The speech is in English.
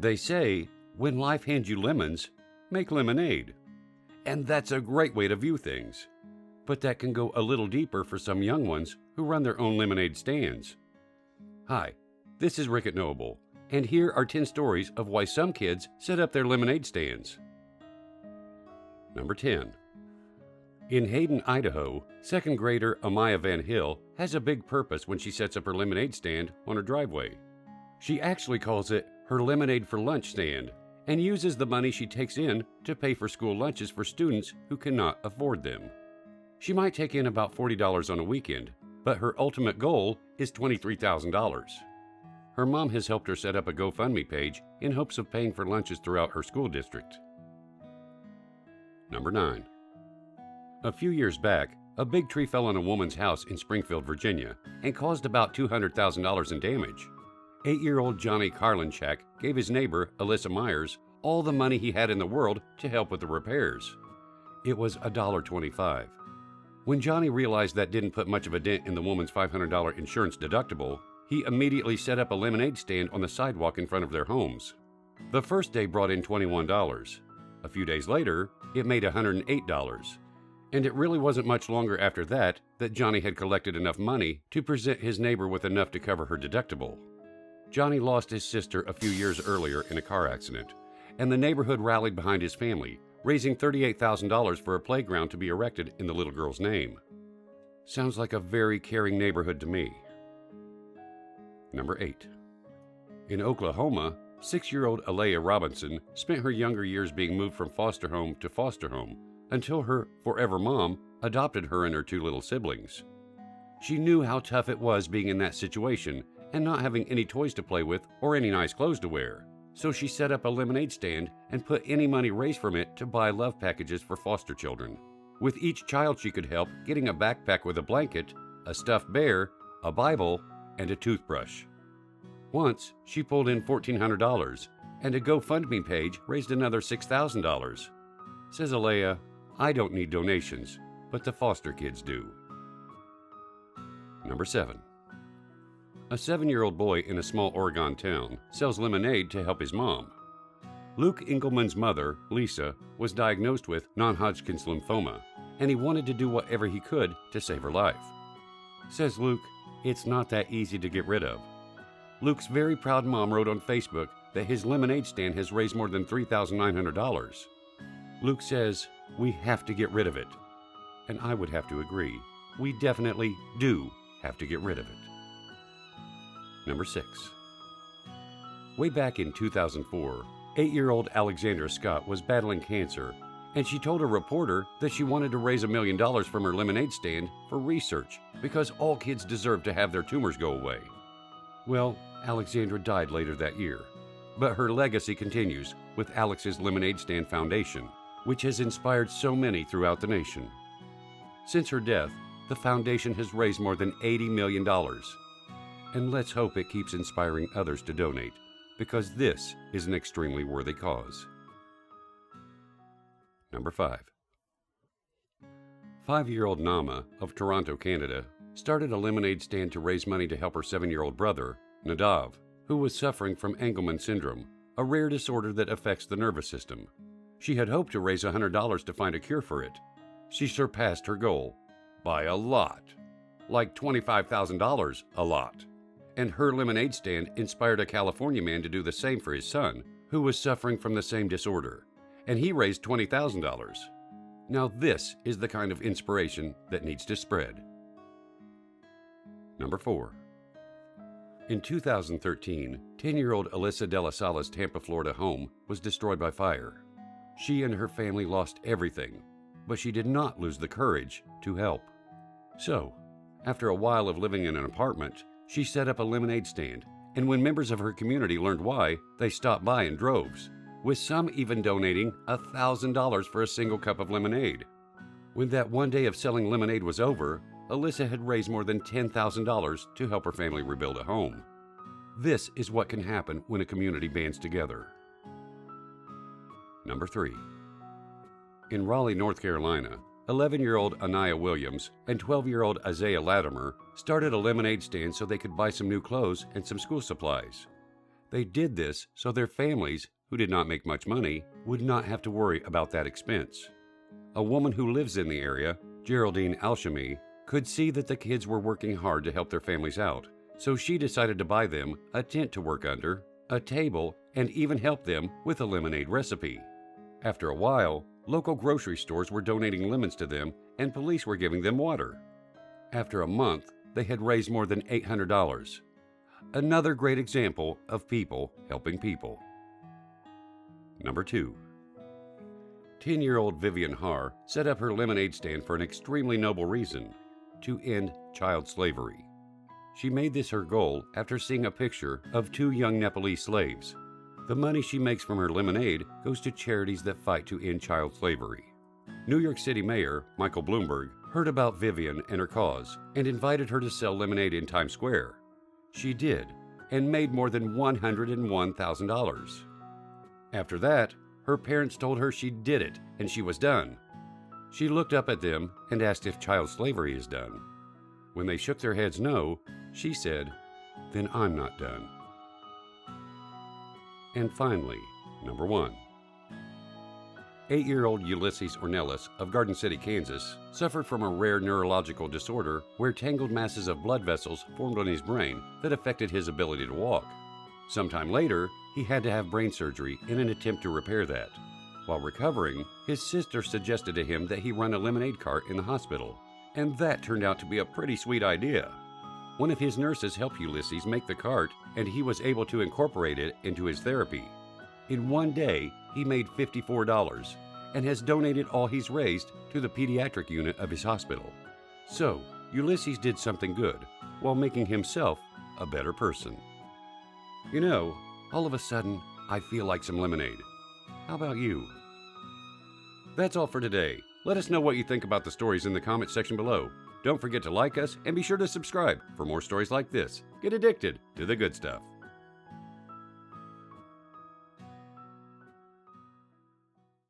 They say, when life hands you lemons, make lemonade. And that's a great way to view things. But that can go a little deeper for some young ones who run their own lemonade stands. Hi, this is Rick at Knowable, and here are 10 stories of why some kids set up their lemonade stands. Number 10. In Hayden, Idaho, second grader Amaya Van Hill has a big purpose when she sets up her lemonade stand on her driveway. She actually calls it her Lemonade for Lunch stand and uses the money she takes in to pay for school lunches for students who cannot afford them. She might take in about $40 on a weekend, but her ultimate goal is $23,000. Her mom has helped her set up a GoFundMe page in hopes of paying for lunches throughout her school district. Number 9. A few years back, a big tree fell on a woman's house in Springfield, Virginia, and caused about $200,000 in damage. 8-year-old Johnny Karlinchak gave his neighbor, Alyssa Myers, all the money he had in the world to help with the repairs. It was $1.25. When Johnny realized that didn't put much of a dent in the woman's $500 insurance deductible, he immediately set up a lemonade stand on the sidewalk in front of their homes. The first day brought in $21. A few days later, it made $108. And it really wasn't much longer after that Johnny had collected enough money to present his neighbor with enough to cover her deductible. Johnny lost his sister a few years earlier in a car accident, and the neighborhood rallied behind his family, raising $38,000 for a playground to be erected in the little girl's name. Sounds like a very caring neighborhood to me. Number 8. In Oklahoma, 6-year-old Alea Robinson spent her younger years being moved from foster home to foster home until her forever mom adopted her and her 2 little siblings. She knew how tough it was being in that situation and not having any toys to play with or any nice clothes to wear, so she set up a lemonade stand and put any money raised from it to buy love packages for foster children, with each child she could help getting a backpack with a blanket, a stuffed bear, a Bible, and a toothbrush. Once, she pulled in $1,400, and a GoFundMe page raised another $6,000. Says Alea, "I don't need donations, but the foster kids do." Number 7. A 7-year-old boy in a small Oregon town sells lemonade to help his mom. Luke Engelman's mother, Lisa, was diagnosed with non-Hodgkin's lymphoma, and he wanted to do whatever he could to save her life. Says Luke, "It's not that easy to get rid of." Luke's very proud mom wrote on Facebook that his lemonade stand has raised more than $3,900. Luke says, "We have to get rid of it." And I would have to agree. We definitely do have to get rid of it. Number 6. Way back in 2004, 8-year-old Alexandra Scott was battling cancer, and she told a reporter that she wanted to raise $1 million from her lemonade stand for research because all kids deserve to have their tumors go away. Well, Alexandra died later that year, but her legacy continues with Alex's Lemonade Stand Foundation, which has inspired so many throughout the nation. Since her death, the foundation has raised more than $80 million. And let's hope it keeps inspiring others to donate, because this is an extremely worthy cause. Number 5. 5-year-old Nama of Toronto, Canada, started a lemonade stand to raise money to help her 7-year-old brother, Nadav, who was suffering from Engelmann syndrome, a rare disorder that affects the nervous system. She had hoped to raise $100 to find a cure for it. She surpassed her goal by a lot, like $25,000 a lot. And her lemonade stand inspired a California man to do the same for his son, who was suffering from the same disorder, and he raised $20,000. Now this is the kind of inspiration that needs to spread. Number 4. In 2013, 10-year-old Alyssa De La Sala's Tampa, Florida home was destroyed by fire. She and her family lost everything, but she did not lose the courage to help. So, after a while of living in an apartment, she set up a lemonade stand, and when members of her community learned why, they stopped by in droves, with some even donating $1,000 for a single cup of lemonade. When that one day of selling lemonade was over, Alyssa had raised more than $10,000 to help her family rebuild a home. This is what can happen when a community bands together. Number 3. In Raleigh, North Carolina, 11-year-old Anaya Williams and 12-year-old Isaiah Latimer started a lemonade stand so they could buy some new clothes and some school supplies. They did this so their families, who did not make much money, would not have to worry about that expense. A woman who lives in the area, Geraldine Alchemy, could see that the kids were working hard to help their families out, so she decided to buy them a tent to work under, a table, and even help them with a lemonade recipe. After a while, local grocery stores were donating lemons to them and police were giving them water. After a month, they had raised more than $800. Another great example of people helping people. Number 2. 10-year-old Vivian Har set up her lemonade stand for an extremely noble reason: to end child slavery. She made this her goal after seeing a picture of 2 young Nepalese slaves. The money she makes from her lemonade goes to charities that fight to end child slavery. New York City Mayor Michael Bloomberg heard about Vivian and her cause and invited her to sell lemonade in Times Square. She did, and made more than $101,000. After that, her parents told her she did it and she was done. She looked up at them and asked if child slavery is done. When they shook their heads no, she said, "Then I'm not done." And finally, number 1. 8-year-old Ulysses Ornelas of Garden City, Kansas, suffered from a rare neurological disorder where tangled masses of blood vessels formed on his brain that affected his ability to walk. Sometime later, he had to have brain surgery in an attempt to repair that. While recovering, his sister suggested to him that he run a lemonade cart in the hospital, and that turned out to be a pretty sweet idea. One of his nurses helped Ulysses make the cart, and he was able to incorporate it into his therapy. In one day, he made $54 and has donated all he's raised to the pediatric unit of his hospital. So, Ulysses did something good while making himself a better person. You know, all of a sudden, I feel like some lemonade. How about you? That's all for today. Let us know what you think about the stories in the comment section below. Don't forget to like us and be sure to subscribe for more stories like this. Get addicted to the good stuff.